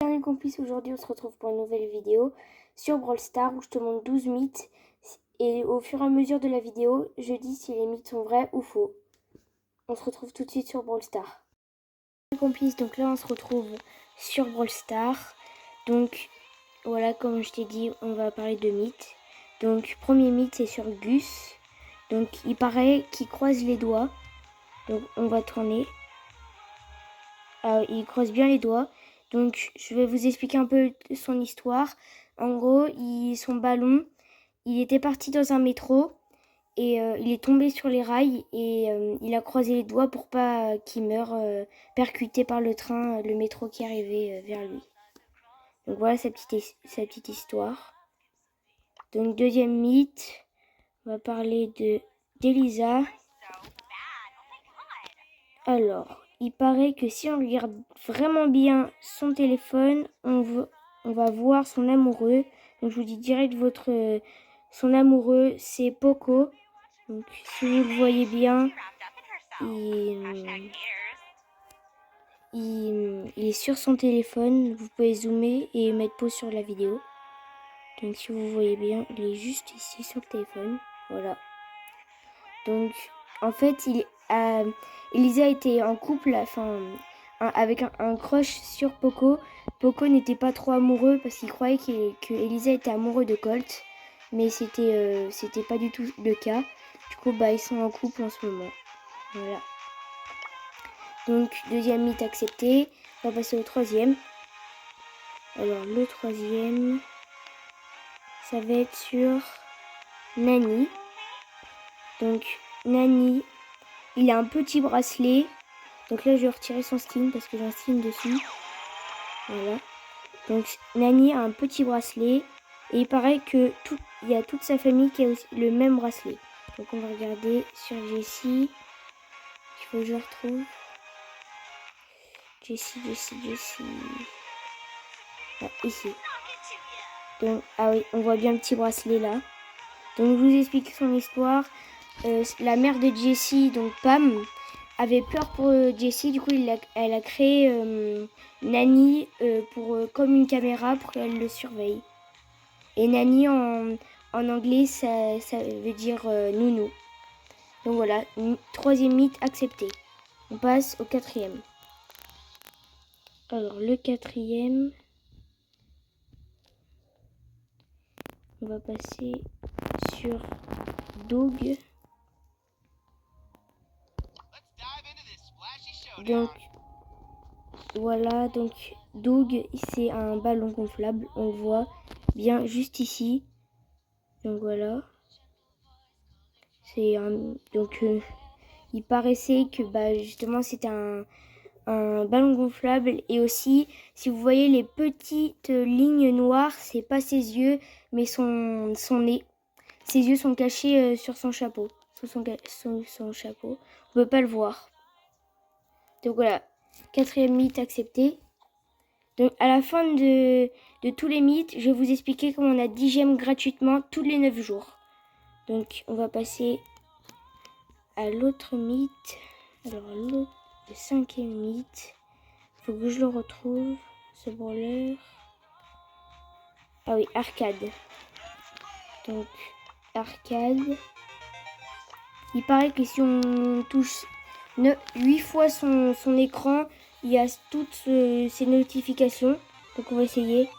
Salut complice, aujourd'hui on se retrouve pour une nouvelle vidéo sur Brawl Stars où je te montre 12 mythes et au fur et à mesure de la vidéo, je dis si les mythes sont vrais ou faux. On se retrouve tout de suite sur Brawl Stars. Salut complice, donc là on se retrouve sur Brawl Stars. Donc voilà, comme je t'ai dit, on va parler de mythes. Donc premier mythe c'est sur Gus. Donc il paraît qu'il croise les doigts. Donc on va tourner. Il croise bien les doigts. Donc je vais vous expliquer un peu son histoire. En gros, son ballon, il était parti dans un métro et il est tombé sur les rails et il a croisé les doigts pour pas qu'il meure percuté par le train, le métro qui arrivait vers lui. Donc voilà sa petite histoire. Donc deuxième mythe, on va parler d'Elisa. Alors, il paraît que si on regarde vraiment bien son téléphone, on va voir son amoureux. Donc je vous dis direct son amoureux, c'est Poco. Donc si vous le voyez bien, il est sur son téléphone. Vous pouvez zoomer et mettre pause sur la vidéo. Donc si vous voyez bien, il est juste ici sur le téléphone. Voilà. Donc en fait, Elisa était en couple, avec un crush sur Poco. Poco n'était pas trop amoureux parce qu'il croyait que Elisa était amoureux de Colt, mais c'était pas du tout le cas. Du coup, ils sont en couple en ce moment. Voilà. Donc deuxième mythe accepté. On va passer au troisième. Alors le troisième, ça va être sur Nani. Donc Nani, il a un petit bracelet. Donc là, je vais retirer son skin parce que j'ai un skin dessus. Voilà. Donc Nani a un petit bracelet. Et il paraît que il y a toute sa famille qui a aussi le même bracelet. Donc on va regarder sur Jessie. Il faut que je retrouve. Jessie. Ah, ici. Donc, ah oui, on voit bien le petit bracelet là. Donc je vous explique son histoire. La mère de Jessie, donc Pam, avait peur pour Jessie. Du coup, elle a créé Nani comme une caméra pour qu'elle le surveille. Et Nani en anglais, ça veut dire nounou. Donc voilà, troisième mythe accepté. On passe au quatrième. Alors le quatrième, on va passer sur Doug. Donc voilà, donc Doug, c'est un ballon gonflable, on le voit bien juste ici. Donc voilà. Il paraissait que justement c'était un ballon gonflable. Et aussi, si vous voyez les petites lignes noires, c'est pas ses yeux, mais son nez. Ses yeux sont cachés sur son chapeau. Son chapeau. On peut pas le voir. Donc voilà, quatrième mythe accepté. Donc à la fin de tous les mythes, je vais vous expliquer comment on a 10 gemmes gratuitement tous les 9 jours. Donc on va passer à l'autre mythe. Alors le cinquième mythe. Faut que je le retrouve, ce brawler. Ah oui, arcade. Donc arcade. Il paraît que si on touche 8 fois son écran, il y a toutes ces notifications. Donc on va essayer.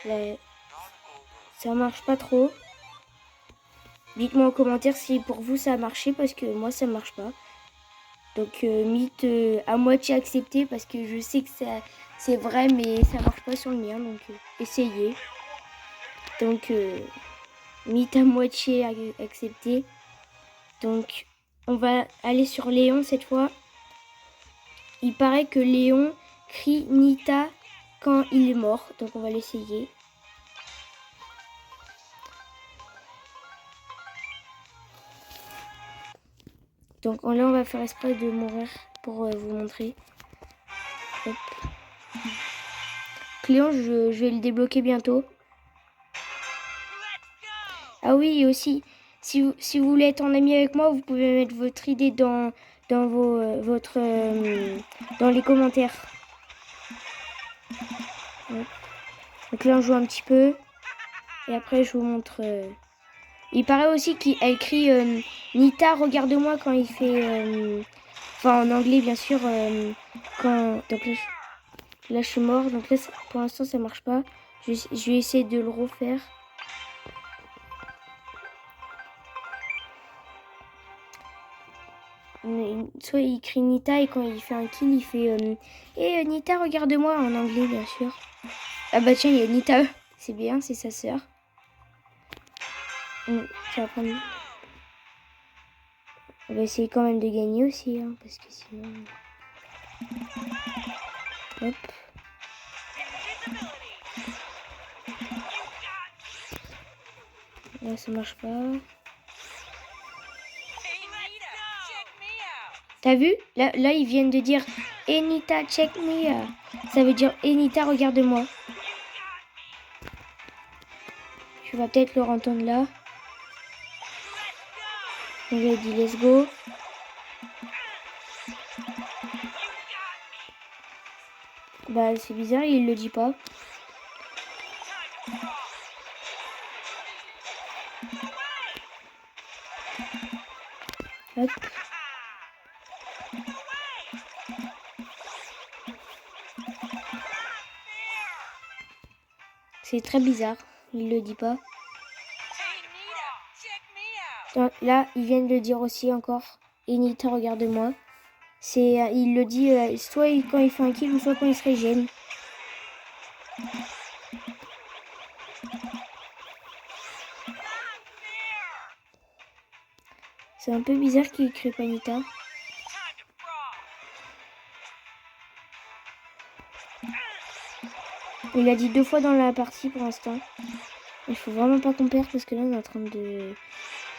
Là, ça marche pas trop. Dites-moi en commentaire si pour vous ça a marché parce que moi ça marche pas. Donc mythe à moitié accepté parce que je sais que c'est vrai mais ça marche pas sur le mien. Donc essayez. Donc mythe à moitié accepté. Donc on va aller sur Léon cette fois. Il paraît que Léon crie Nita quand il est mort. Donc on va l'essayer. Donc là on va faire exprès de mourir pour vous montrer. Hop. Léon, je vais le débloquer bientôt. Ah oui, et aussi, si vous voulez être en ami avec moi, vous pouvez mettre votre idée dans dans dans les commentaires. Donc là on joue un petit peu et après je vous montre. Il paraît aussi qu'elle crie Nita regarde-moi quand il fait enfin en anglais bien sûr quand donc là je suis mort donc là pour l'instant ça marche pas. Je vais essayer de le refaire. Soit il crie Nita et quand il fait un kill il fait Nita regarde-moi en anglais bien sûr. Ah bah tiens il y a Nita, c'est bien, c'est sa sœur. Ça va prendre... On va essayer quand même de gagner aussi hein, parce que sinon... Hop. Là ça marche pas. T'as vu là ils viennent de dire Nita check me. Ça veut dire Nita regarde-moi. Tu vas peut-être le entendre là. On lui a dit let's go. Bah c'est bizarre, il le dit pas. Hop. C'est très bizarre, il le dit pas. Donc, là, ils viennent de le dire aussi encore. Nita, regarde-moi. Il le dit soit quand il fait un kill ou soit quand il se régène. C'est un peu bizarre qu'il écrit pas Nita. Il a dit 2 fois dans la partie pour l'instant. Il faut vraiment pas qu'on perde parce que là on est en train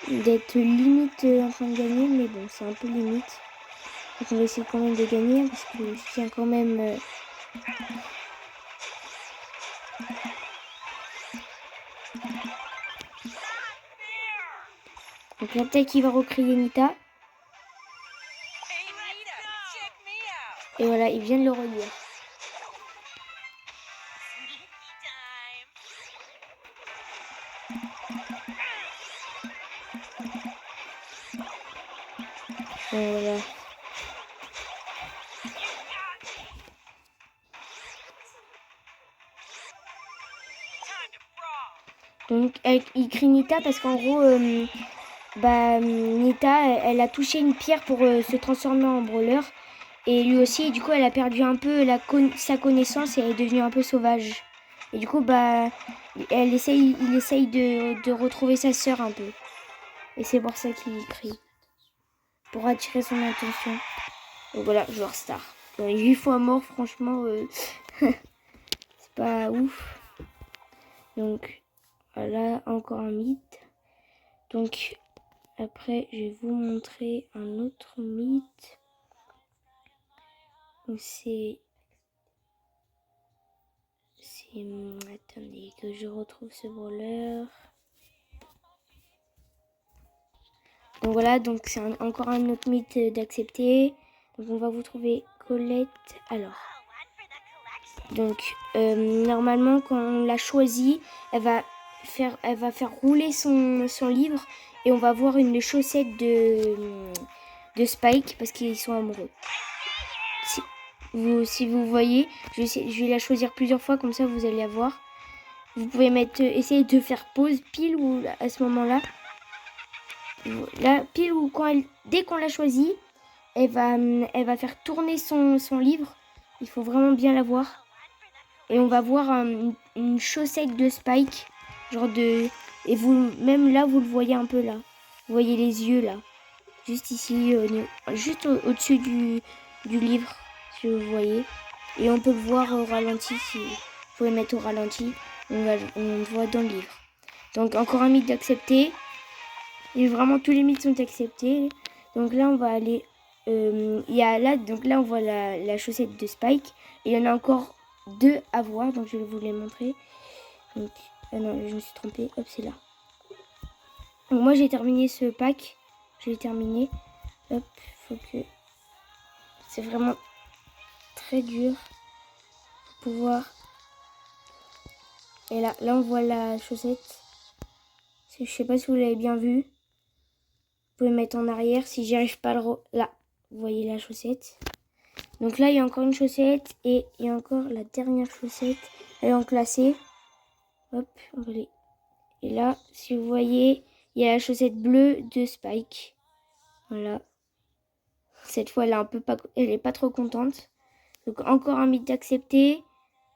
d'être limite en train de gagner, mais bon c'est un peu limite. Donc on va essayer quand même de gagner parce que je tiens quand même. Donc là peut-être qu'il va recrier Nita. Et voilà, il vient de le relire. Voilà. Donc il crie Nita parce qu'en gros Nita elle a touché une pierre pour se transformer en brawler et lui aussi et du coup elle a perdu un peu sa connaissance et elle est devenue un peu sauvage et du coup il essaye de retrouver sa sœur un peu et c'est pour ça qu'il crie pour attirer son attention. Donc voilà, joueur star 8 fois mort franchement c'est pas ouf. Donc voilà, encore un mythe. Donc après je vais vous montrer un autre mythe. Donc c'est attendez que je retrouve ce brawler. Donc voilà, donc c'est encore un autre mythe d'accepter. Donc on va vous trouver Colette. Alors donc normalement quand on l'a choisie, elle va faire rouler son livre et on va voir une chaussette de Spike parce qu'ils sont amoureux. Si vous voyez, je vais la choisir plusieurs fois comme ça vous allez la voir. Vous pouvez essayer de faire pause pile ou à ce moment-là. Là, pile ou dès qu'on l'a choisie, elle va faire tourner son livre. Il faut vraiment bien la voir. Et on va voir une chaussette de Spike. Et même là, vous le voyez un peu là. Vous voyez les yeux là. Juste ici, juste au-dessus du livre, si vous voyez. Et on peut le voir au ralenti. Si vous pouvez mettre au ralenti, on le voit dans le livre. Donc encore un mythe d'accepter. Et vraiment tous les mythes sont acceptés. Donc là on va aller. Donc là on voit la chaussette de Spike. Et il y en a encore 2 à voir. Donc je vais vous les montrer. Donc, non, je me suis trompée. Hop, c'est là. Donc moi j'ai terminé ce pack. J'ai terminé. Hop, faut que c'est vraiment très dur pour pouvoir. Et là on voit la chaussette. Je sais pas si vous l'avez bien vu. Vous pouvez mettre en arrière si j'y arrive pas là. Vous voyez la chaussette. Donc là il y a encore une chaussette et il y a encore la dernière chaussette. Elle est enclassée. Hop, on va aller. Et là, si vous voyez, il y a la chaussette bleue de Spike. Voilà. Cette fois, elle est pas trop contente. Donc encore un mythe accepté.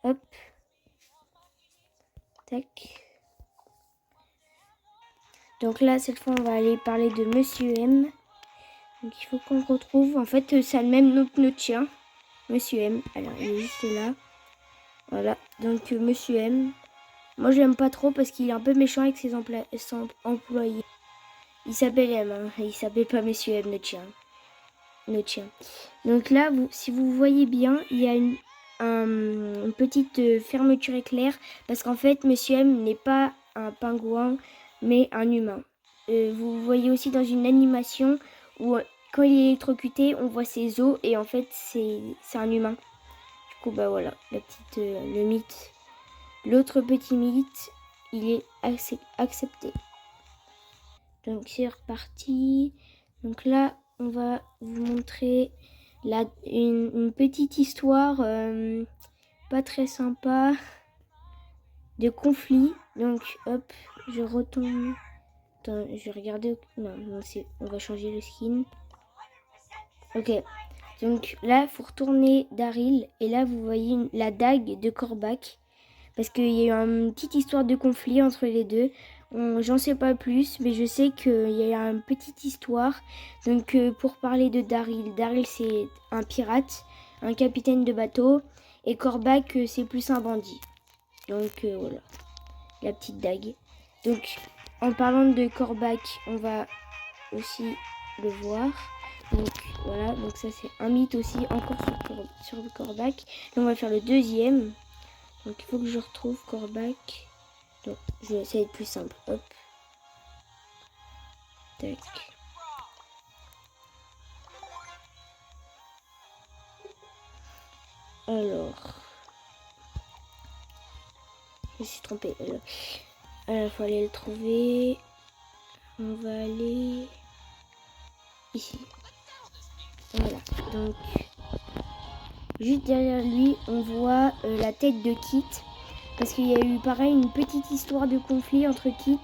Hop. Tac. Donc là, cette fois, on va aller parler de Monsieur M. Donc il faut qu'on le retrouve. En fait, c'est le même nom que notre chien. Monsieur M. Alors, il est juste là. Voilà. Donc Monsieur M. Moi, j'aime pas trop parce qu'il est un peu méchant avec ses employés. Il s'appelle M. Hein. Il s'appelle pas Monsieur M, notre chien. Donc là, si vous voyez bien, il y a une petite fermeture éclair parce qu'en fait, Monsieur M n'est pas un pingouin, mais un humain. Vous voyez aussi dans une animation où quand il est électrocuté, on voit ses os et en fait, c'est un humain. Du coup, bah voilà, le mythe. L'autre petit mythe, il est accepté. Donc c'est reparti. Donc là, on va vous montrer une petite histoire pas très sympa de conflit. Donc hop, je retombe. Attends, je vais regarder. Non, on va changer le skin. Ok. Donc là, il faut retourner Daryl. Et là, vous voyez la dague de Kor'bak. Parce qu'il y a eu une petite histoire de conflit entre les deux. J'en sais pas plus, mais je sais qu'il y a une petite histoire. Donc pour parler de Daryl c'est un pirate, un capitaine de bateau. Et Kor'bak c'est plus un bandit. Donc voilà, la petite dague. Donc en parlant de Kor'bak, on va aussi le voir. Donc voilà, donc ça c'est un mythe aussi, encore sur le Kor'bak. Là on va faire le deuxième. Donc il faut que je retrouve Kor'bak. Donc je vais essayer de plus simple. Hop. Tac. Alors. Je me suis trompée. Alors il faut aller le trouver. On va aller ici. Voilà. Donc juste derrière lui, on voit la tête de Kit. Parce qu'il y a eu pareil une petite histoire de conflit entre Kit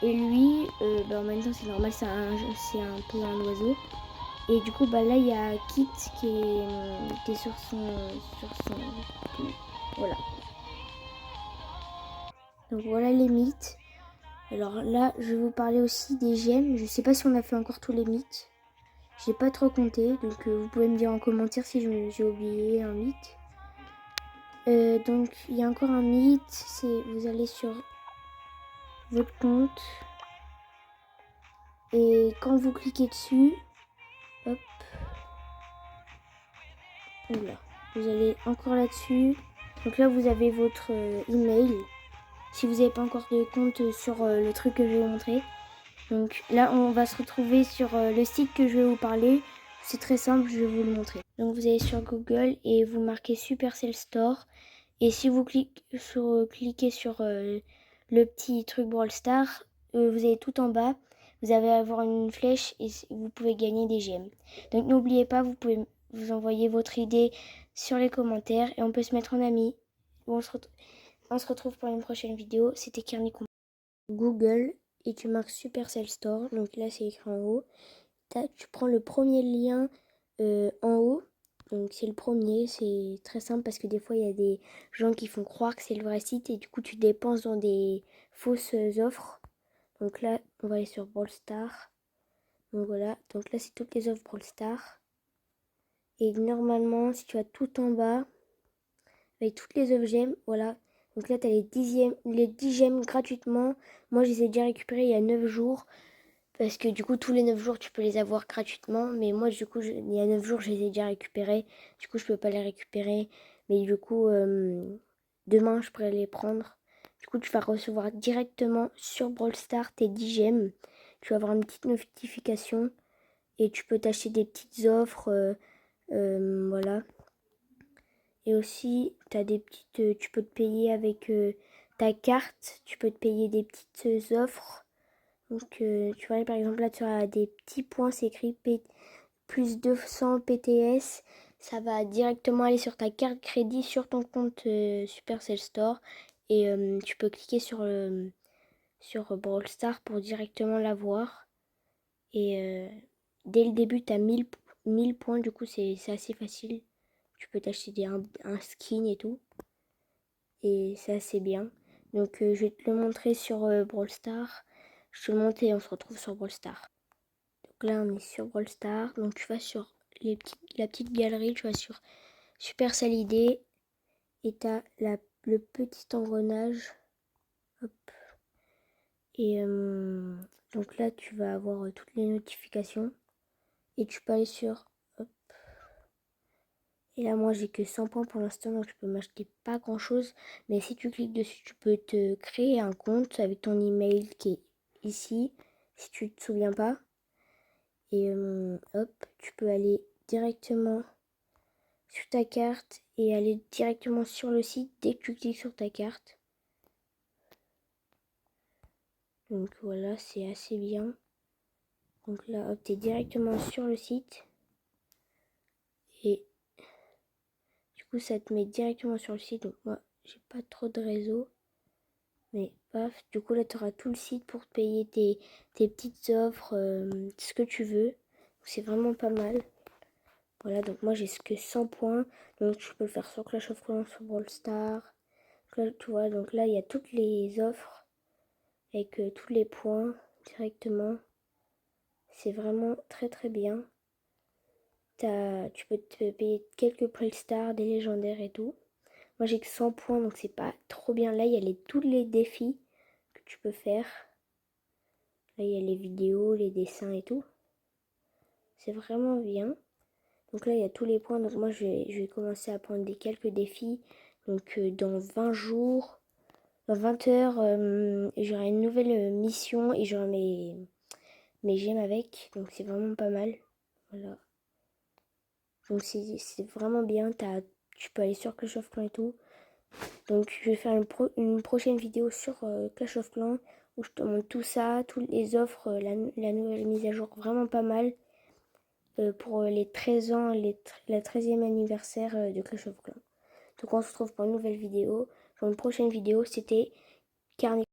et lui. En même temps c'est normal, c'est un peu un oiseau. Et du coup, là, il y a Kit qui est sur son... Voilà. Donc voilà les mythes. Alors là, je vais vous parler aussi des gemmes. Je sais pas si on a fait encore tous les mythes. J'ai pas trop compté. Donc vous pouvez me dire en commentaire si j'ai oublié un mythe. Donc il y a encore un mythe. C'est vous allez sur votre compte. Et quand vous cliquez dessus... Hop. Oula. Vous allez encore là-dessus. Donc là, vous avez votre email. Si vous n'avez pas encore de compte sur le truc que je vais vous montrer. Donc là, on va se retrouver sur le site que je vais vous parler. C'est très simple, je vais vous le montrer. Donc vous allez sur Google et vous marquez Supercell Store. Et si vous cliquez sur le petit truc Brawl Stars, vous allez tout en bas. Vous allez avoir une flèche et vous pouvez gagner des gemmes. Donc n'oubliez pas, vous pouvez vous envoyer votre idée sur les commentaires et on peut se mettre en ami. On se retrouve pour une prochaine vidéo. C'était Kerny Google et tu marques Supercell Store. Donc là, c'est écrit en haut. Tu prends le premier lien en haut. Donc c'est le premier. C'est très simple parce que des fois, il y a des gens qui font croire que c'est le vrai site et du coup, tu dépenses dans des fausses offres. Donc là, on va aller sur Brawl Stars. Donc voilà. Donc là, c'est toutes les offres Brawl Stars. Et normalement, si tu vas tout en bas, avec toutes les offres gemmes, voilà. Donc là, tu as les 10 gemmes gratuitement. Moi, je les ai déjà récupérées il y a 9 jours. Parce que du coup, tous les 9 jours, tu peux les avoir gratuitement. Mais moi, du coup, il y a 9 jours, je les ai déjà récupérées. Du coup, je peux pas les récupérer. Mais du coup, demain, je pourrais les prendre. Du coup, tu vas recevoir directement sur Brawl Stars tes 10 gemmes. Tu vas avoir une petite notification. Et tu peux t'acheter des petites offres. Voilà. Et aussi, t'as des petites, tu peux te payer avec ta carte, tu peux te payer des petites offres. Donc, tu vois, par exemple, là, tu as des petits points, c'est écrit plus 200 PTS. Ça va directement aller sur ta carte crédit, sur ton compte Supercell Store. Et tu peux cliquer sur Brawl Stars pour directement l'avoir. Et dès le début, tu as 1000 points, du coup, c'est assez facile. Tu peux t'acheter un skin et tout. Et c'est assez bien. Donc, je vais te le montrer sur Brawl Stars. Je te le montre et on se retrouve sur Brawl Stars. Donc là, on est sur Brawl Stars. Donc, tu vas sur la petite galerie, tu vas sur Supercell ID. Et tu as le petit engrenage. Hop. Et donc là, tu vas avoir toutes les notifications. Et tu peux aller sur... Hop. Et là, moi, j'ai que 100 points pour l'instant, donc je peux m'acheter pas grand-chose. Mais si tu cliques dessus, tu peux te créer un compte avec ton email qui est ici, si tu te souviens pas. Et hop, tu peux aller directement sur ta carte et aller directement sur le site dès que tu cliques sur ta carte. Donc voilà, c'est assez bien. Donc là, hop, tu es directement sur le site. Et du coup, ça te met directement sur le site. Donc moi, j'ai pas trop de réseau. Mais paf, du coup là tu auras tout le site pour te payer tes petites offres, ce que tu veux. C'est vraiment pas mal. Voilà, donc moi j'ai que 100 points. Donc tu peux le faire sur Clash of Clans, sur Brawl Stars. Là, tu vois, donc là il y a toutes les offres avec tous les points directement. C'est vraiment très très bien. Tu peux te payer quelques Brawl Stars, des légendaires et tout. Moi j'ai que 100 points donc c'est pas trop bien. Là il y a tous les défis que tu peux faire. Là, il y a les vidéos, les dessins et tout. C'est vraiment bien. Donc là, il y a tous les points. Donc moi, je vais commencer à prendre quelques défis. Donc dans 20 jours, dans 20 heures, j'aurai une nouvelle mission et j'aurai mes gemmes avec. Donc c'est vraiment pas mal. Voilà. Donc c'est vraiment bien. Tu peux aller sur Clash of Clans et tout. Donc je vais faire une prochaine vidéo sur Clash of Clans où je te montre tout ça, toutes les offres, la nouvelle mise à jour, vraiment pas mal pour les 13 ans, la 13e anniversaire de Clash of Clans. Donc on se retrouve pour une nouvelle vidéo. Pour une prochaine vidéo, c'était Carnet.